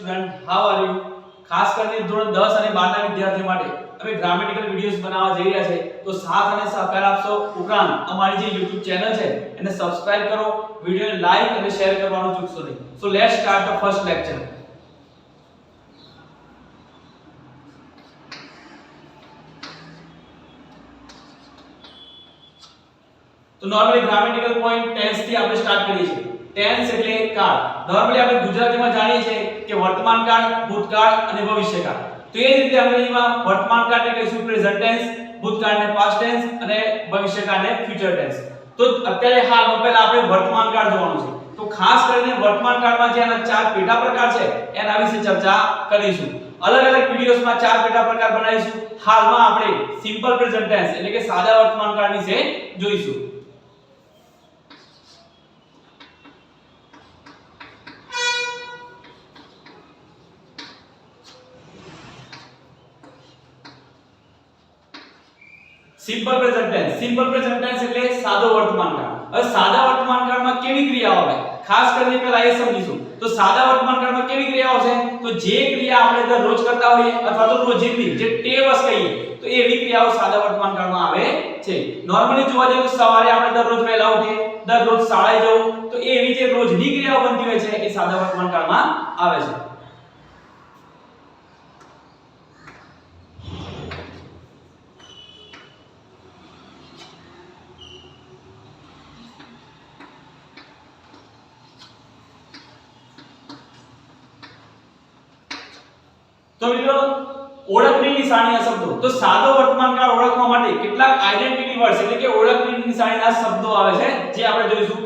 Student, how are you? ખાસ કરીને ધોરણ 10 અને 12 ના વિદ્યાર્થીઓ માટે અમે ગ્રામેટિકલ વિડિયોઝ બનાવવા જઈ રહ્યા છે, તો સાથ અને સહકાર આપશો. ઉપરાંત અમારી જે YouTube ચેનલ છે એને સબસ્ક્રાઇબ કરો, વિડિયોને લાઈક અને શેર કરવાનું ચૂકશો નહીં. So let's start the first lecture. તો નોર્મલી ગ્રામેટિકલ પોઈન્ટ ટેન્સ થી આપણે સ્ટાર્ટ કરીએ છીએ. ટેન્સ એટલે કાળ. નોર્મલી આપણે ગુજરાતીમાં જાણીએ છીએ કે વર્તમાન કાળ, ભૂતકાળ અને ભવિષ્યકાળ. તો એ જ રીતે અંગ્રેજીમાં વર્તમાન કાળને કહીશું પ્રેઝન્ટ ટેન્સ, ભૂતકાળને પાસ્ટ ટેન્સ અને ભવિષ્યકાળને ફ્યુચર ટેન્સ. તો અત્યારે હાલમાં પહેલા આપણે વર્તમાન કાળ જોવાનું છે. તો ખાસ કરીને વર્તમાન કાળમાં જે આના ચાર પેટા પ્રકાર છે એના વિશે ચર્ચા કરીશું. અલગ અલગ વિડિયોઝમાં ચાર પેટા પ્રકાર બનાવીશું. હાલમાં આપણે સિમ્પલ પ્રેઝન્ટ ટેન્સ એટલે કે સાદા વર્તમાન કાળ વિશે જોઈશું. Simple present tense. Simple present tense એટલે સાદો વર્તમાન કાળ. હવે સાદા વર્તમાન કાળમાં કેવી ક્રિયાઓ આવે ખાસ કરીને પહેલા એ સમજીશું. તો સાદા વર્તમાન કાળમાં કેવી ક્રિયાઓ છે? તો જે ક્રિયા આપણે દરરોજ કરતા હોઈએ અથવા તો રોજિંદી જે ટેવસ કહીએ તો એવી ક્રિયાઓ સાદા વર્તમાન કાળમાં આવે છે. નોર્મલી જોવા જઈએ તો સવારે આપણે દરરોજ વહેલા ઉઠીએ, દરરોજ શાળાએ જવું, તો એવી જે રોજની ક્રિયાઓ બનતી હોય છે એ સાદા વર્તમાન કાળમાં આવે છે. તો મિત્રો ઓળખની નિશાનીના શબ્દો. તો સાદો વર્તમાન કાળ ઓળખવા માટે કેટલાક આઇડેન્ટિટી વર્ડ્સ એટલે કે ઓળખની નિશાનીના શબ્દો આવે છે જે આપણે જોઈશું.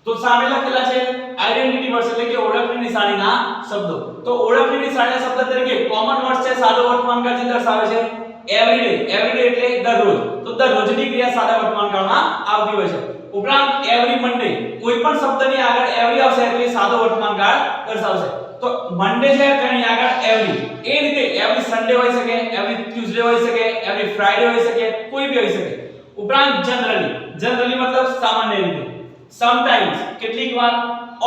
તો સામે લખેલા છે આઇડેન્ટિટી વર્ડ્સ એટલે કે ઓળખની નિશાનીના શબ્દો. તો ઓળખની નિશાનીના શબ્દ તરીકે કોમન વર્ડ્સ છે સાદો વર્તમાન કાળ જે દર્શાવે છે એવરીડે. એવરીડે એટલે દરરોજ. તો દરરોજની ક્રિયા સાદા વર્તમાન કાળમાં આવતી હોય છે. ઉપરાંત એવરી મંડે, કોઈ પણ શબ્દની આગળ એવરી આવશે એટલે સાદો વર્તમાન કાળ દર્શાવશે. તો મંડે છે તેની આગળ એવરી. એ રીતે એવરી સન્ડે હોઈ શકે, એવરી ટ્યુઝડે હોઈ શકે, એવરી ફ્રાઈડે હોઈ શકે, કોઈ બી હોઈ શકે. ઉપરાંત જનરલી. જનરલી મતલબ સામાન્ય રીતે. સમટાઇમ્સ કેટલીક વાર,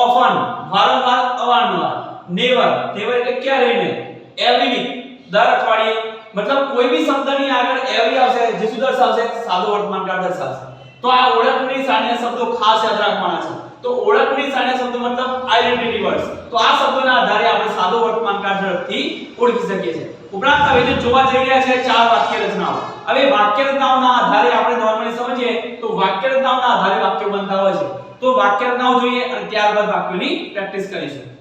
ઓફન વારંવાર અવારનવાર, નેવર નેવર એટલે ક્યારેય નહીં, એવરી વીક દર અઠવાડિયે, મતલબ કોઈ બી શબ્દની આગળ એવરી આવશે જે શું દર્શાવશે સાદો વર્તમાન કાળ દર્શાવશે. તો આ ઓળખની નિશાનીના શબ્દો ખાસ યાદ રાખવાના છે. તો ઓળખની નિશાનીના શબ્દો મતલબ આઇડેન્ટિટી વર્ડ્સ. તો આ શબ્દોના આધારે આપણે સાદો વર્તમાન કાળ ઝડપથી ઓળખી શકીએ છીએ. ઉપરાંત હવે જે જોવા જઈ રહ્યા છે ચાર વાક્ય રચનાઓ. હવે વાક્ય રચનાઓના આધારે આપણે નોર્મલી સમજીએ તો વાક્ય રચનાઓના આધારે વાક્યો બનતા હોય છે. તો વાક્ય રચનાઓ જોઈએ અને ત્યારબાદ વાક્યોની પ્રેક્ટિસ કરીશું.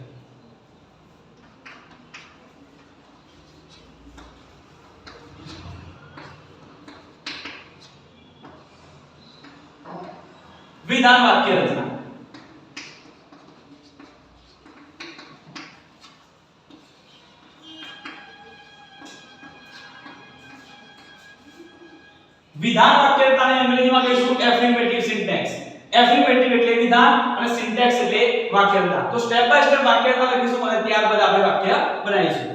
વિધાન વાક્ય રચના. વિધાન વાક્ય રચનાને અંગ્રેજીમાં કહીશું એફર્મેટિવ સિન્ટેક્સ. એફર્મેટિવ એટલે વિધાન અને સિન્ટેક્સ એટલે વાક્ય રચના. તો સ્ટેપ બાય સ્ટેપ વાક્ય રચના લખીશું અને ત્યારબાદ આપણે વાક્ય બનાવીશું.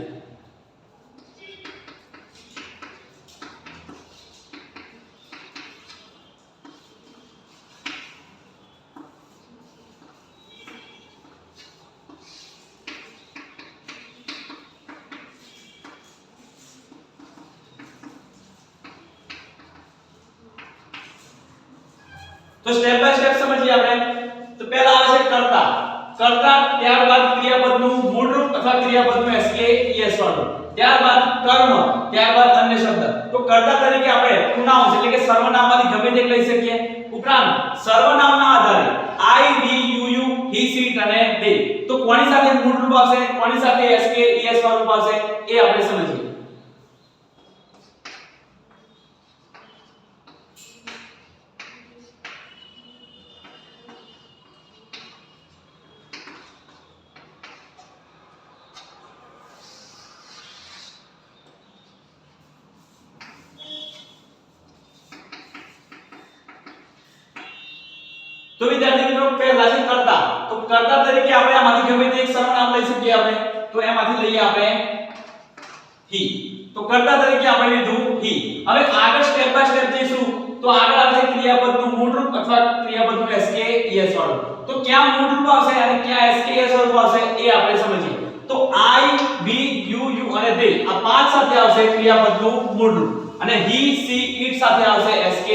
તો સ્ટેપ બાય સ્ટેપ સમજીએ આપણે. તો પહેલા આવે છે કર્તા. કર્તા, ત્યારબાદ ક્રિયાપદનું મૂળ રૂપ અથવા ક્રિયાપદનું એસકે યસ વાળું, ત્યારબાદ કર્મ, ત્યારબાદ અન્ય શબ્દ. તો કર્તા તરીકે આપણે પ્રોનાઉન્સ એટલે કે સર્વનામમાંથી ગમે તે લઈ શકીએ. ઉપરાંત સર્વનામના આધારે આઈ, વી, યુ, હી, સી અને દે. તો કોની સાથે મૂળ રૂપ આવશે, કોની સાથે એસકે યસ વાળું રૂપ આવશે એ આપણે સમજીએ. તો વિદ્યાર્થી મિત્રો પહેલા છે કર્તા, તો કર્તા તરીકે આપણે આમાંથી ગમે તે એક સર્વનામ લઈ શકીએ આપણે, તો એમાંથી લઈએ આપણે he, તો કર્તા તરીકે આપણે લીધું he. હવે આગળ સ્ટેપ બાય સ્ટેપ જઈશું, તો આગળ આવશે ક્રિયાપદનું મૂળરૂપ અથવા ક્રિયાપદનું sk es વાળું. તો ક્યાં મૂળરૂપ આવશે અને ક્યાં sk es વાળું આવશે એ આપણે સમજીએ. તો I, we, you, અને they આ પાંચ સાથે આવશે ક્રિયાપદનું મૂળરૂપ અને he, she, it સાથે આવશે sk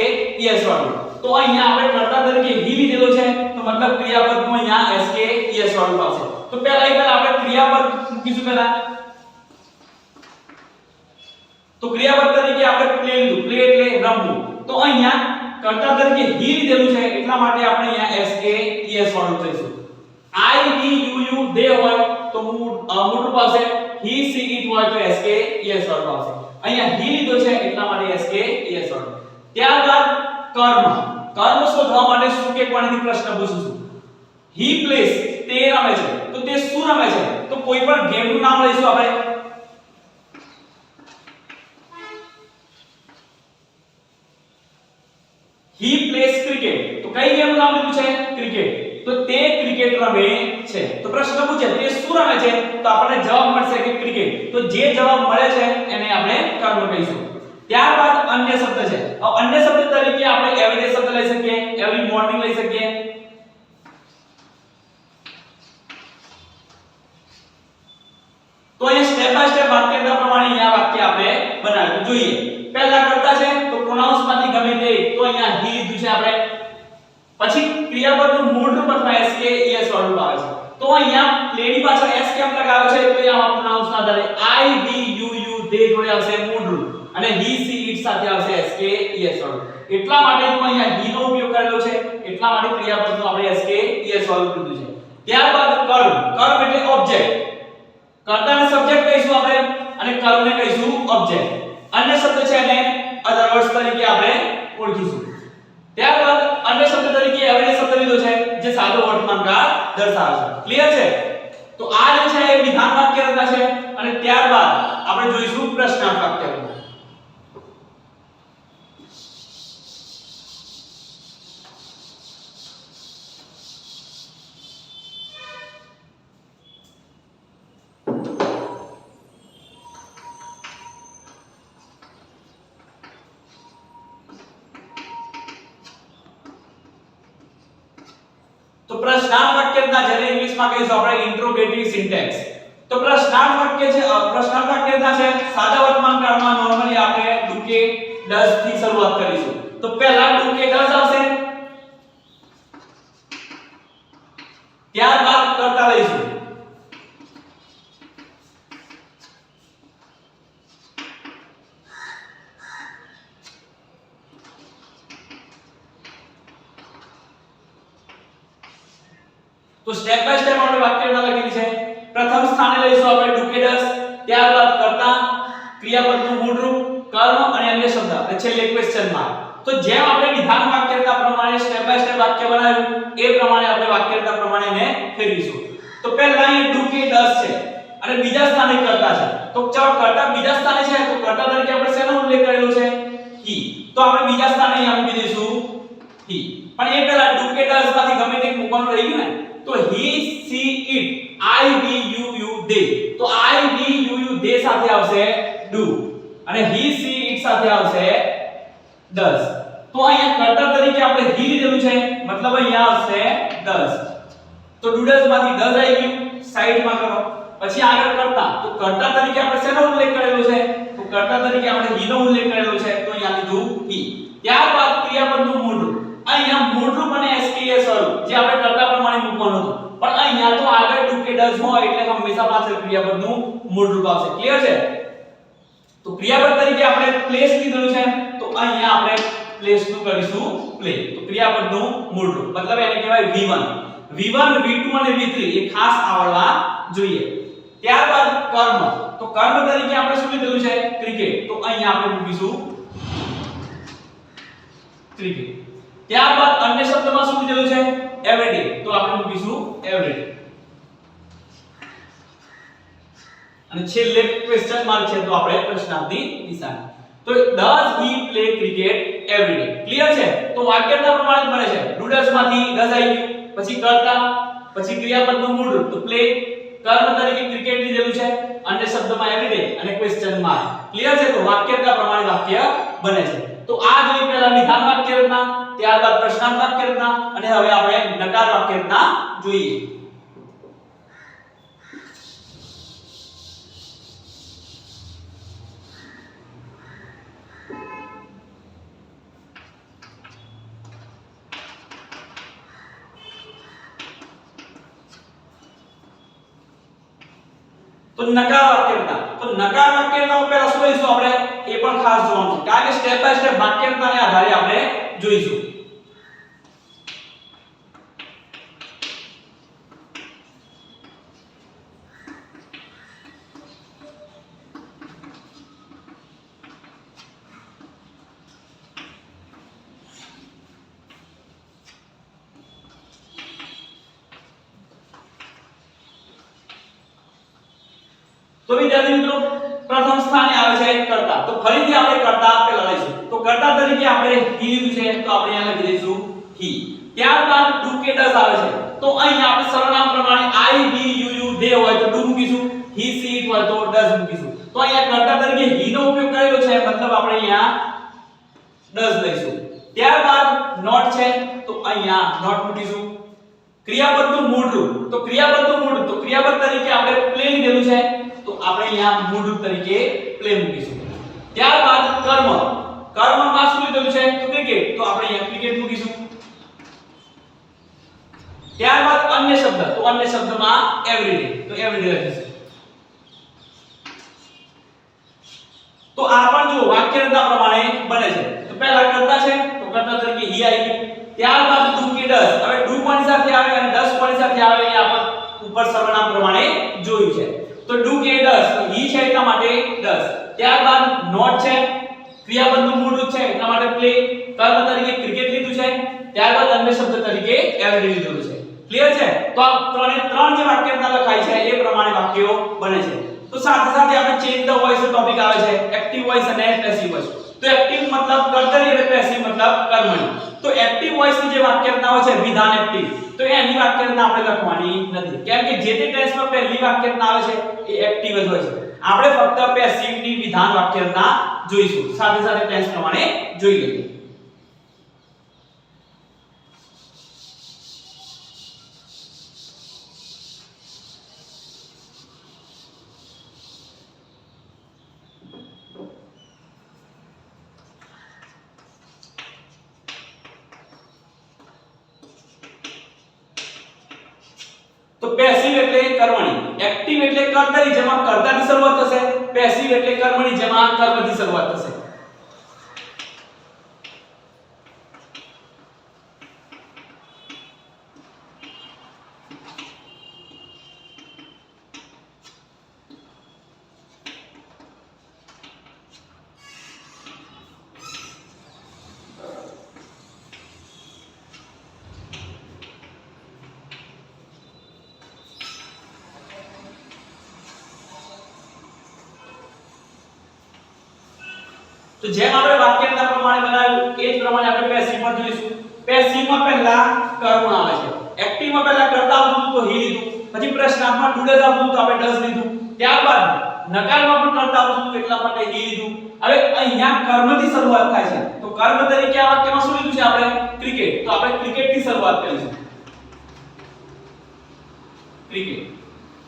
es વાળું. તો અહીંયા આપણે કર્તા તરીકે he લીધેલો છે, તો મતલબ ક્રિયાપદનું અહીંયા sk es વાળું આવશે. તો પહેલા આપણે ક્રિયાપદ મૂકીશું પહેલા. તો ક્રિયાપદ તરીકે આપણે પ્લે લીધું, પ્લે એટલે રમવું. તો અહીંયા કર્તા તરીકે he લીધેલું છે એટલા માટે આપણે અહીંયા sk es વાળું લઈશું. I, we, you, they હોય તો મૂળરૂપ આવશે he, she, it હોય તો sk es વાળું આવશે. અહીંયા he લીધો છે એટલા માટે sk es વાળું. ત્યારબાદ કર્મ શોધવા માટે શું કે કોણથી પ્રશ્ન પૂછું. he plays તે રમે છે, તો તે શું રમે છે? તો કોઈ પણ ગેમ નું નામ લઈશું આપણે. he plays cricket, તો કઈ ગેમ નું નામ લીધું છે? ક્રિકેટ. તો તે ક્રિકેટ રમે છે. તો પ્રશ્ન પૂછે તે શું રમે છે, તો આપણને જવાબ મળશે કે ક્રિકેટ. તો જે જવાબ મળે છે એને આપણે કર્મ કહીશું. ત્યારબાદ અન્ય શબ્દ છે. હવે અન્ય શબ્દ તરીકે આપણે એવરીડે શબ્દ લઈ શકીએ, એવરી મોર્નિંગ લઈ શકીએ. તો અહીંયા સ્ટેપ બાય સ્ટેપ વાક્યના પ્રમાણે અહીંયા વાક્ય આપણે બનાવ્યું જોઈએ. પહેલા કરતા છે તો પ્રોનાઉન્સ માંથી ગમે તે, તો અહીંયા he લીધું છે આપણે. પછી ક્રિયાપદનું મૂળરૂપ અથવા sk es વાળું આવે છે. તો અહીંયા પ્લેની પાછળ s કેમ લગાવ્યો છે? તો અહીંયા પ્રોનાઉન્સ ના આધારે I, we, you, they જોડે આવશે મૂળરૂપ અને he, she, it સાથે આવશે sk es વાળું. એટલા માટે તો અહીંયા he નો ઉપયોગ કરેલો છે, એટલા માટે ક્રિયાપદનું આપણે sk es વાળું કીધું છે. ત્યારબાદ કર્મ એટલે ઓબ્જેક્ટ. કર્તાને સબ્જેક્ટ કહીશું આપણે અને કર્મને કહીશું ઓબ્જેક્ટ. અન્ય શબ્દ છે એને અધર વર્ડ્સ તરીકે આપણે ઓળખીશું. ત્યારબાદ અન્ય શબ્દ તરીકે એવરીડે શબ્દ લીધો છે જે સાદો વર્તમાનકાળ દર્શાવે છે. ક્લિયર છે? તો આ જે છે એ વિધાન વાક્ય રચના છે અને ત્યારબાદ આપણે જોઈશું પ્રશ્નાર્થ વાક્ય રચના. તો પ્રશ્નાર્થ વાક્ય રચના જેને ઇંગ્લિશમાં કહીશું આપણે ઇન્ટ્રોગેટિવ સિન્ટેક્સ. તો પ્રશ્નાર્થ વાક્ય છે સાદા વર્તમાન કાળમાં નોર્મલી આપણે do કે does થી શરૂઆત કરીશું. તો પહેલા do કે does આવશે, ત્યારબાદ કર્તા લઈશું. તો સ્ટેપ બાય સ્ટેપ આપણે વાક્ય રચના લખેલી છે. પ્રથમ સ્થાને લઈશું આપણે do કે does, ત્યારબાદ કર્તા, ક્રિયાપદનું મૂળરૂપ, કર્મ અને અન્ય શબ્દ અને છેલ્લે ક્વેશ્ચન માર્ક. તો જેમ આપણે વિધાન વાક્ય રચના પ્રમાણે સ્ટેપ બાય સ્ટેપ વાક્ય બનાવ્યું એ પ્રમાણે આપણે વાક્ય રચના પ્રમાણે એને ફેરવીશું. તો પહેલા અહીં do કે does છે અને બીજા સ્થાને કર્તા છે. તો ચાલો કર્તા બીજા સ્થાને છે તો કર્તા તરીકે આપણે શેનો ઉલ્લેખ કરેલો છે? he. તો આપણે બીજા સ્થાને અહીંયા મૂકી દઈશું he. પણ એ પહેલા do કે does માંથી ગમે તે મૂકવાનું રહી ગયું ને, તો he, she, it, I, we, you, they. તો I, we, you, they સાથે આવશે do અને he, she, it સાથે આવશે does. તો અહીંયા કર્તા તરીકે આપણે he લીધેલું છે મતલબ અહીંયા આવશે does. તો do does માંથી does આવી ગયું, સાઈડમાં કરો. પછી આગળ કર્તા, તો કર્તા તરીકે આપણે શેનો ઉલ્લેખ કરેલો છે? તો કર્તા તરીકે આપણે he નો ઉલ્લેખ કરેલો છે તો અહીંયા લીધું he. ત્યારબાદ ક્રિયાપદનું મૂળરૂપ. અહીંયા મૂળરૂપ અને sk es વાળું જે આપણે કર્તા પ્રમાણે મૂકવાનું હતું, પણ અહીંયા તો આગળ do કે does હોય એટલે હંમેશા પાછળ ક્રિયાપદનું મૂળરૂપ આવશે. ક્લિયર છે? તો ક્રિયાપદ તરીકે આપણે પ્લેસ લીધેલું છે તો અહીંયા આપણે પ્લેસ નું કરીશું પ્લે. તો ક્રિયાપદનું મૂળરૂપ મતલબ એને કહેવાય v1. v1 v2 અને v3 એ ખાસ આવડવા જોઈએ. ત્યારબાદ કર્મ. તો કર્મ તરીકે આપણે શું લીધેલું છે? ક્રિકેટ. તો અહીંયા આપણે મૂકીશું ક્રિકેટ. ત્યારબાદ અન્ય શબ્દમાં શું લીધેલું છે? એવરીડે. તો આપણે મૂકીશું એવરીડે. અને છેલ્લે ક્વેશ્ચન માર્ક છે તો આપણે પ્રશ્નાર્થની નિશાની. તો does he play cricket every day? Clear છે? તો વાક્યના પ્રમાણે બને છે. do ડઝ માંથી ડઝ આવી ગયું, પછી કર્તા, પછી ક્રિયાપદનું મૂળ રૂપ તો પ્લે, કર્મ તરીકે ક્રિકેટ લીધેલું છે, અન્ય શબ્દમાં એવરીડે અને ક્વેશ્ચન માર્ક. ક્લિયર છે? તો વાક્યરચના પ્રમાણે વાક્ય બને છે. તો આ જોઈ પહેલા નિધાન વાક્ય રચના, ત્યારબાદ પ્રશ્નાર્થ વાક્ય રચના અને હવે આપણે નકાર વાક્ય રચના જોઈએ. તો નકાર વાક્યરચના, તો નકાર વાક્યરચના પહેલા શું લઈશું આપણે એ પણ ખાસ જોવાનું છે, કારણ કે સ્ટેપ બાય સ્ટેપ વાક્યરચનાને આધારે આપણે જોઈશું. તો વિદ્યાર્થી મિત્રો પ્રથમ સ્થાને આવે છે કર્તા. તો ફરીથી આપણે કર્તા પહેલા લઈશું. તો કર્તા તરીકે આપણે હી લીધું છે તો આપણે અહીંયા લખી દઈશું હી. ત્યારબાદ ડુ કે ડઝ આવે છે. તો અહીંયા આપણે સર્વનામ પ્રમાણે આઈ વી યુ યુ દે હોય તો ડુ મૂકીશું, હી સી ઇટ હોય તો ડઝ મૂકીશું. તો અહીંયા કર્તા તરીકે હી નો ઉપયોગ કરેલો છે મતલબ આપણે અહીંયા ડઝ લઈશું. ત્યારબાદ નોટ છે તો અહીંયા નોટ મૂકીશું. ક્રિયાપદનું મૂળ રૂપ, તો ક્રિયાપદનું મૂળ રૂપ તો ક્રિયાપદ તરીકે આપણે પ્લે લીધેલું છે તો આપણે અહીંયા મૂળ રૂપ તરીકે પ્લે મૂકીશું. ત્યારબાદ કર્મ, કર્મમાં શું લીધેલું છે તો ક્રિકેટ તો આપણે અહીંયા ક્રિકેટ મૂકીશું. ત્યારબાદ અન્ય શબ્દ, તો અન્ય શબ્દમાં એવરીડે તો એવરીડે લખીશું. તો આ પણ જો વાક્યરચના પ્રમાણે બને છે. તો પહેલા કર્તા છે તો કર્તા તરીકે હી આવી ગયું. ત્યારબાદ ડુ કે ડઝ, હવે ડુ કોની સાથે આવે અને ડઝ કોની સાથે આવે એ આપણે ઉપર સર્વનામ પ્રમાણે જોયું છે. તો ડુ કે ડઝ તો હી છે એટલા માટે ડઝ. ત્યારબાદ નોટ છે, ક્રિયાપદનું મૂળ રૂપ છે એટલા માટે પ્લે, કર્મ તરીકે ક્રિકેટ લીધું છે, ત્યારબાદ અન્ય શબ્દ તરીકે એવરીડે લીધું છે. ક્લિયર છે? તો આ ત્રણ જે વાક્યરચના લખાય છે એ પ્રમાણે વાક્યો બને છે. તો સાથે સાથે આપણે ચેન્જ ધ વોઇસ ટોપિક આવે છે, એક્ટિવ વોઇસ અને પેસિવ વોઇસ. તો એક્ટિવ મતલબ કર્તરી અને પેસિવ મતલબ કર્મણી. તો એક્ટિવ વોઇસ ની જે વાક્યરચના હોય છે વિધાન એક્ટિવ, તો એની વાક્યરચના આપણે લખવાની નથી, કેમ કે જે તે ટેન્સમાં પહેલી વાક્યરચના આવે છે એ એક્ટિવ જ હોય છે. આપણે ફક્ત પેસિવ ની વિધાન વાક્યરચના જોઈશું, સાથે સાથે ટેન્સ પ્રમાણે જોઈ લઈએ. તો પેસિવ એટલે કર્મણી, એક્ટિવ એટલે કર્તરી જેમાં કર્તાથી શરૂઆત થશે, પેસિવ એટલે કર્મણી જેમાં કર્મથી શરૂઆત થશે. તો જેમ આપણે વાક્યરચના પ્રમાણે બનાવ્યું એ જ પ્રમાણે આપણે પેસિવ માં જોઈશું. પેસિવ માં પહેલા કર્મ આવે છે, એક્ટિવ માં પહેલા કર્તા આવતું તો હી લીધું, પછી પ્રશ્નાર્થમાં ડુ ડઝ આવતું તો આપણે ડઝ લીધું, ત્યારબાદ નકારમાં પણ કર્તા આવતું એટલા માટે હી લીધું. હવે અહીંયા કર્મથી શરૂઆત થાય છે તો કર્મ તરીકે આ વાક્યમાં શું લીધું છે આપણે ક્રિકેટ, તો આપણે ક્રિકેટ થી શરૂઆત કરીશું, ક્રિકેટ.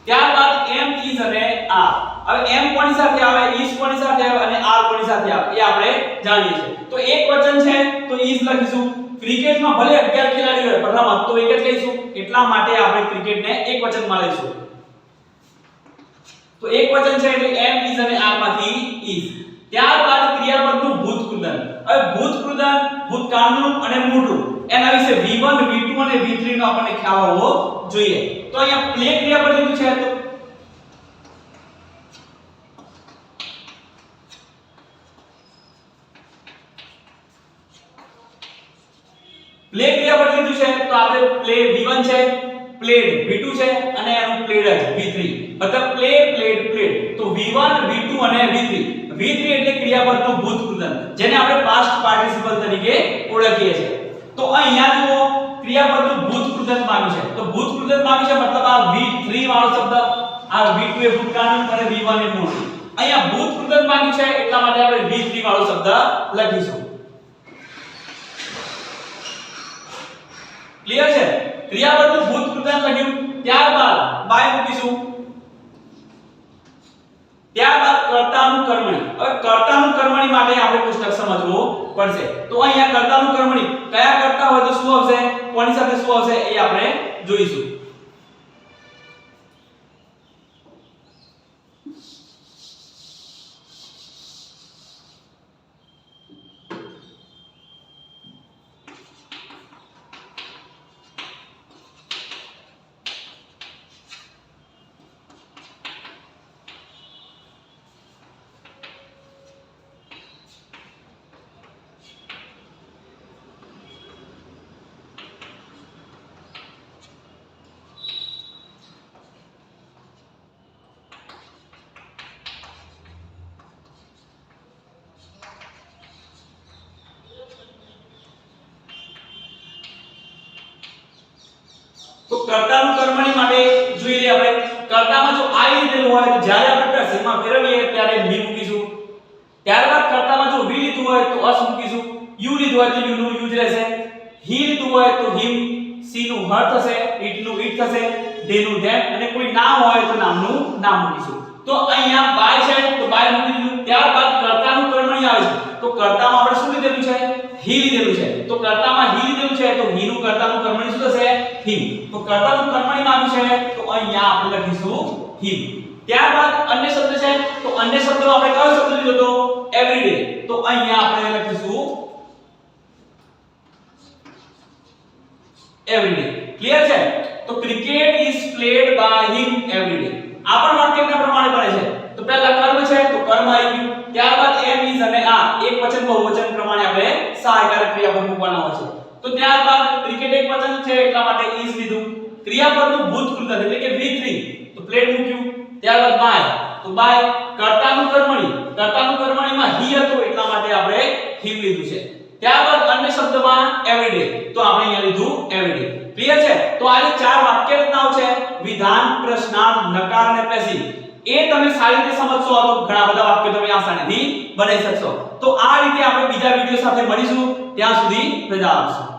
ત્યારબાદ એમ ઇઝ અને આર. હવે એમ કોની સાથે આવે, ઇઝ કોની સાથે આવે અને આર કોની સાથે આવે એ આપણે જાણીએ છીએ. તો એક વચન છે તો ઇઝ લખીશું. ક્રિકેટમાં ભલે 11 ખેલાડીઓ હોય પણ રમત તો એક જ લઈશું, એટલા માટે આપણે ક્રિકેટને એક વચનમાં લઈશું. તો એક વચન છે એટલે એમ ઇઝ અને આર માંથી ઇઝ. ત્યારબાદ ક્રિયાપદનું ભૂતકૃદન. હવે ભૂતકૃદન ભૂતકાળનું અને મૂળરૂપ એના વિશે V1 V2 અને V3 નો આપણને ખ્યાલ હોવો જોઈએ. તો અહીંયા પ્લે ક્રિયાપદ લીધું છે તો પ્લે ક્રિયાપદ લીધું છે તો આપણે પ્લે V1 છે, પ્લેડ V2 છે અને એનું પ્લેડ V3. મતલબ પ્લે પ્લેડ પ્લેડ. તો V1 V2 અને V3. V3 એટલે ક્રિયાપદનું ભૂતકૃદન જેને આપણે પાસ્ટ પાર્ટિસિપલ તરીકે ઓળખીએ છીએ. તો અહીંયા જુઓ ક્રિયાપદનું ભૂતકૃદંત માંગ્યું છે તો ભૂતકૃદંત માંગ્યું છે મતલબ આ V3 વાળો શબ્દ આ V2 એ ભૂતકાળનું અને V1 એ મૂળ અહીંયા ભૂતકૃદંત માંગ્યું છે એટલા માટે આપણે V3 વાળો શબ્દ લખીશું ક્લિયર છે ક્રિયાપદનું ભૂતકૃદંત લખ્યું ત્યારબાદ બાય મૂકીશું ત્યારબાદ કર્તાનું કર્મણી હવે કર્તાનું કર્મણી માટે આપણે પુસ્તક સમજવું પડશે તો અહીંયા કર્તાનું કર્મણી કયા કર્તા હોય તો શું આવશે કોની સાથે શું આવશે એ આપણે જોઈશું તો કર્તાનું કર્મણી માટે જોઈ લઈએ આપણે કર્તામાં જો I લીધેલું હોય તો જ્યારે આપણે પેસિવમાં ફેરવીએ ત્યારે V મૂકીશું ત્યારબાદ કર્તામાં જો V લીધું હોય તો અસ મૂકીશું U લીધું હોય તો U નું U જ રહેશે he લીધું હોય તો him she નું her થશે it નું it થશે they નું them અને કોઈ નામ હોય તો નામનું નામ મૂકીશું તો અહીંયા by છે તો by મૂકી દીધું ત્યારબાદ કર્તાનું કર્મણી આવે છે તો કર્તામાં આપણે શું લીધેલું છે he લીધેલું છે તો કર્તામાં he લીધેલું છે તો he નું કર્તાનું કર્મણી શું થશે him તો કર્તાનું કર્મણી માંગ્યું છે તો અહીંયા આપણે લખીશું him ત્યારબાદ અન્ય શબ્દ છે તો અન્ય શબ્દમાં આપણે કયો શબ્દ લીધો તો everyday તો અહીંયા આપણે લખીશું everyday ક્લિયર છે તો cricket is played by him everyday આ પણ વાક્યના પ્રમાણે બને છે તો પહેલા કર્મ છે તો કર્મ આવી ગયું ત્યારબાદ am is અને આ એક વચન બહુવચન પ્રમાણે આપણે સહાયકારક ક્રિયાપદ મૂકવાના હોય છે તો ત્યારબાદ ક્રિકેટ એક વચન છે એટલા માટે is લીધું ક્રિયાપદનું ભૂતકૃત એટલે કે V3 તો પ્લેડ મૂક્યું ત્યારબાદ by તો by કર્તાનું કર્મણીમાં he હતું એટલા માટે આપણે him લીધું છે ત્યારબાદ અન્ય શબ્દમાં everyday તો આપણે અહીંયા લીધું everyday ક્લિયર છે તો આ ચાર વાક્ય રચનાઓ છે વિધાન પ્રશ્નાર્થ નકાર અને પેસિવ એ તમે સારી રીતે સમજશો તો ઘણા બધા વાક્યો તમે આસાનીથી બનાવી શકશો તો આ રીતે આપણે બીજા વિડિયો સાથે મળીશું ત્યાં સુધી રજા આપશો